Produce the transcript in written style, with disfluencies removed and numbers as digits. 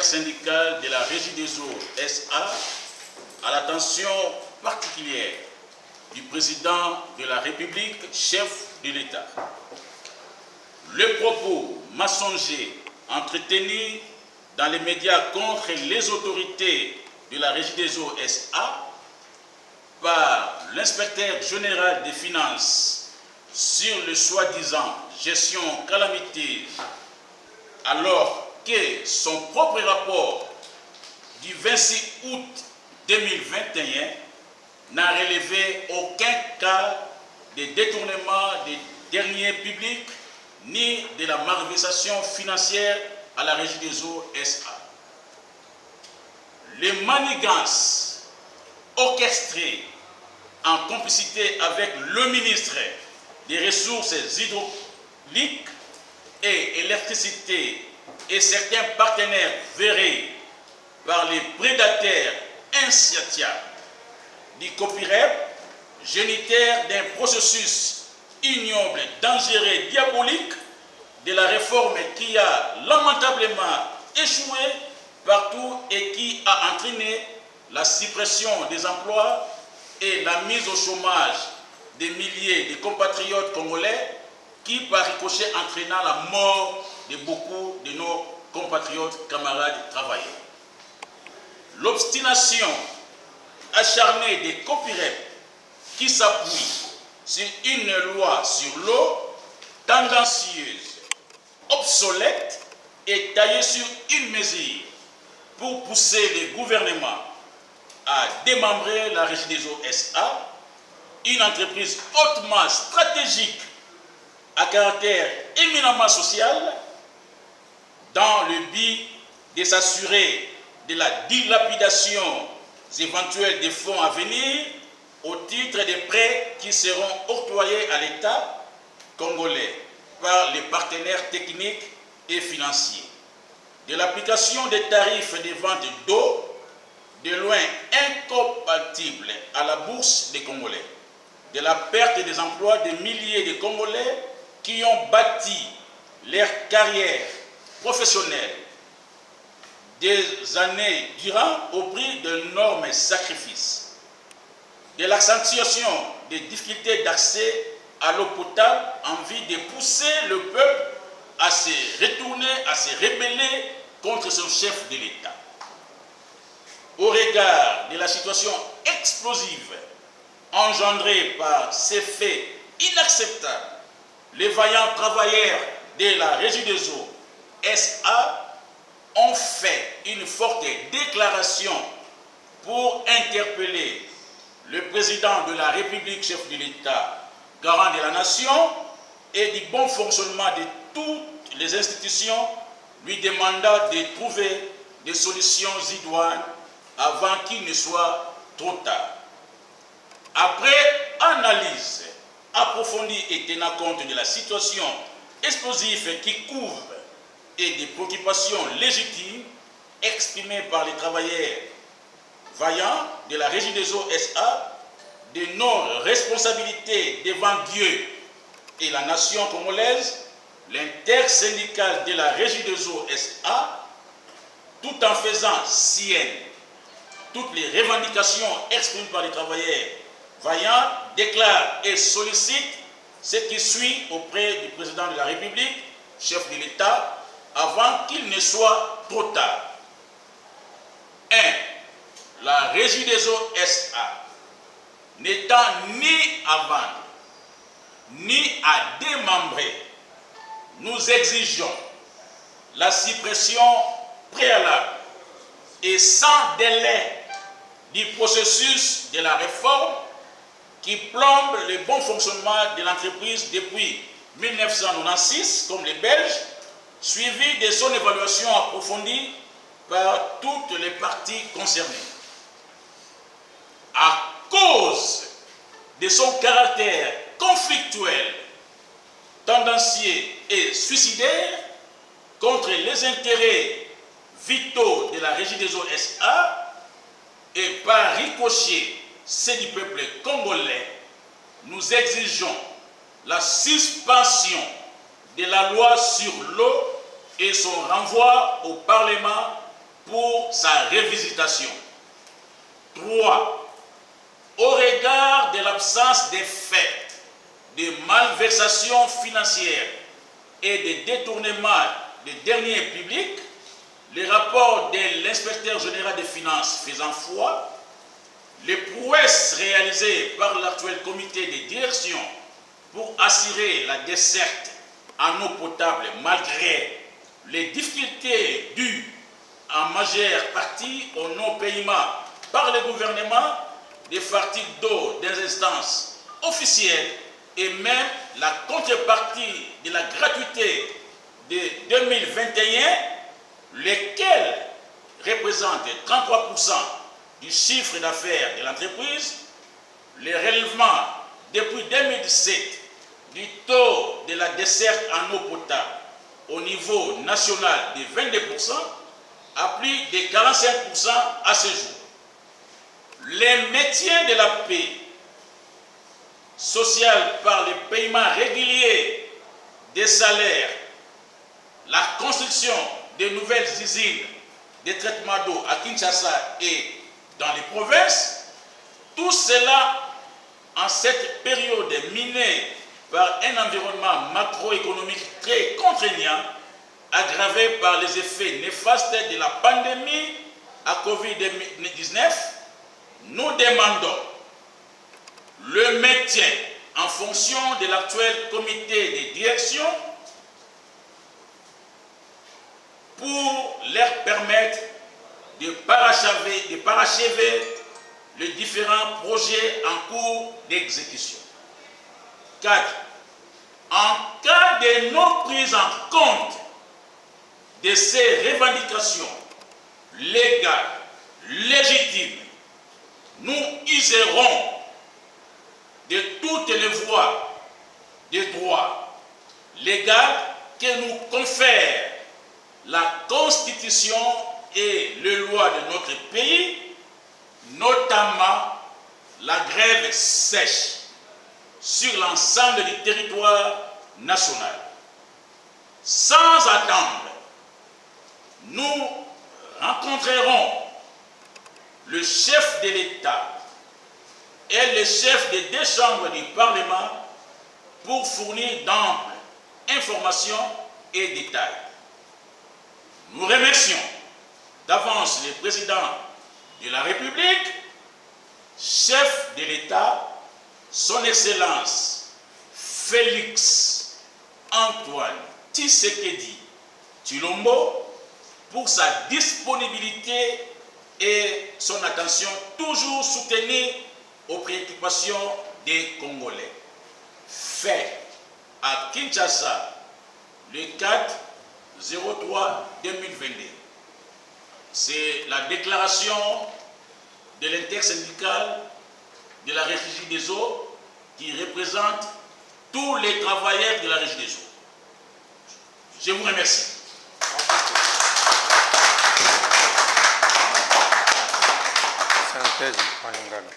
intersyndicale de la Régie des eaux SA à l'attention particulière du président de la République, chef de l'État. Le propos mensonger entretenu dans les médias contre les autorités de la Régie des eaux SA par l'inspecteur général des finances sur le soi-disant gestion calamiteuse, alors que son propre rapport du 26 août 2021 n'a relevé aucun cas de détournement des deniers publics ni de la malversation financière à la Régie des eaux SA. Les manigances orchestrées en complicité avec le ministre des Ressources hydrauliques et électricité et certains partenaires verrés par les prédateurs insatiables du copyright, génitaire d'un processus ignoble, dangereux, diabolique de la réforme qui a lamentablement échoué partout et qui a entraîné la suppression des emplois et la mise au chômage des milliers de compatriotes congolais qui, par ricochet, entraînant la mort de beaucoup de nos compatriotes camarades travailleurs. L'obstination acharnée des copyrights qui s'appuie sur une loi sur l'eau tendancieuse, obsolète et taillée sur une mesure pour pousser les gouvernements à démembrer la Régie des eaux SA, une entreprise hautement stratégique à caractère éminemment social, dans le but de s'assurer de la dilapidation éventuelle des fonds à venir au titre des prêts qui seront octroyés à l'État congolais par les partenaires techniques et financiers, de l'application des tarifs de vente d'eau de loin incompatibles à la bourse des Congolais, de la perte des emplois de milliers de Congolais qui ont bâti leur carrière professionnelle des années durant au prix d'énormes sacrifices, de l'accentuation des difficultés d'accès à l'eau potable en vue de pousser le peuple à se retourner, à se rebeller contre son chef de l'État. Au regard de la situation explosive engendrée par ces faits inacceptables, les vaillants travailleurs de la Régie des eaux SA ont fait une forte déclaration pour interpeller le président de la République, chef de l'État, garant de la nation et du bon fonctionnement de toutes les institutions, lui demandant de trouver des solutions idoines avant qu'il ne soit trop tard. Après analyse approfondie et tenant compte de la situation explosive qui couvre et des préoccupations légitimes exprimées par les travailleurs vaillants de la Régie des eaux SA, de nos responsabilités devant Dieu et la nation congolaise, l'intersyndicale de la Régie des eaux SA, tout en faisant sienne toutes les revendications exprimées par les travailleurs vaillants, déclare et sollicite ce qui suit auprès du président de la République, chef de l'État, avant qu'il ne soit trop tard. 1. La Régie des eaux SA, n'étant ni à vendre, ni à démembrer, nous exigeons la suppression préalable et sans délai du processus de la réforme qui plombe le bon fonctionnement de l'entreprise depuis 1996, comme les Belges, suivi de son évaluation approfondie par toutes les parties concernées. À cause de son caractère conflictuel, tendancieux et suicidaire contre les intérêts vitaux de la Régie des eaux SA et par ricochet ceux du peuple congolais, nous exigeons la suspension de la loi sur l'eau et son renvoi au Parlement pour sa révisitation. 3. Au regard de l'absence des faits de malversation financière et de détournement des deniers publics, le rapport de l'inspecteur général des finances faisant foi, les prouesses réalisées par l'actuel comité de direction pour assurer la desserte en eau potable malgré les difficultés dues en majeure partie au non-paiement par le gouvernement des factures d'eau des instances officielles et même la contrepartie de la gratuité de 2021, lesquels représentent 33% du chiffre d'affaires de l'entreprise, le relèvement depuis 2017 du taux de la desserte en eau potable au niveau national de 22% à plus de 45% à ce jour. Le maintien de la paix sociale par le paiement régulier des salaires, la construction de nouvelles usines de traitement d'eau à Kinshasa et dans les provinces, tout cela en cette période minée par un environnement macroéconomique très contraignant, aggravé par les effets néfastes de la pandémie à Covid-19, nous demandons le maintien en fonction de l'actuel comité de direction pour leur permettre de parachever les différents projets en cours d'exécution. 4. En cas de non prise en compte de ces revendications légales, légitimes, nous userons de toutes les voies de droit légal que nous confère la Constitution et les lois de notre pays, notamment la grève sèche sur l'ensemble du territoire national. Sans attendre, nous rencontrerons le chef de l'État et le chef des deux chambres du Parlement pour fournir d'amples informations et détails. Nous remercions d'avance le président de la République, chef de l'État, son Excellence Félix Antoine Tshisekedi Tshilombo, pour sa disponibilité et son attention toujours soutenue aux préoccupations des Congolais. Fait à Kinshasa le 4/03/2022. C'est la déclaration de l'intersyndicale de la Régie des eaux qui représente tous les travailleurs de la Régie des eaux. Je vous remercie. Synthèse en Lingala.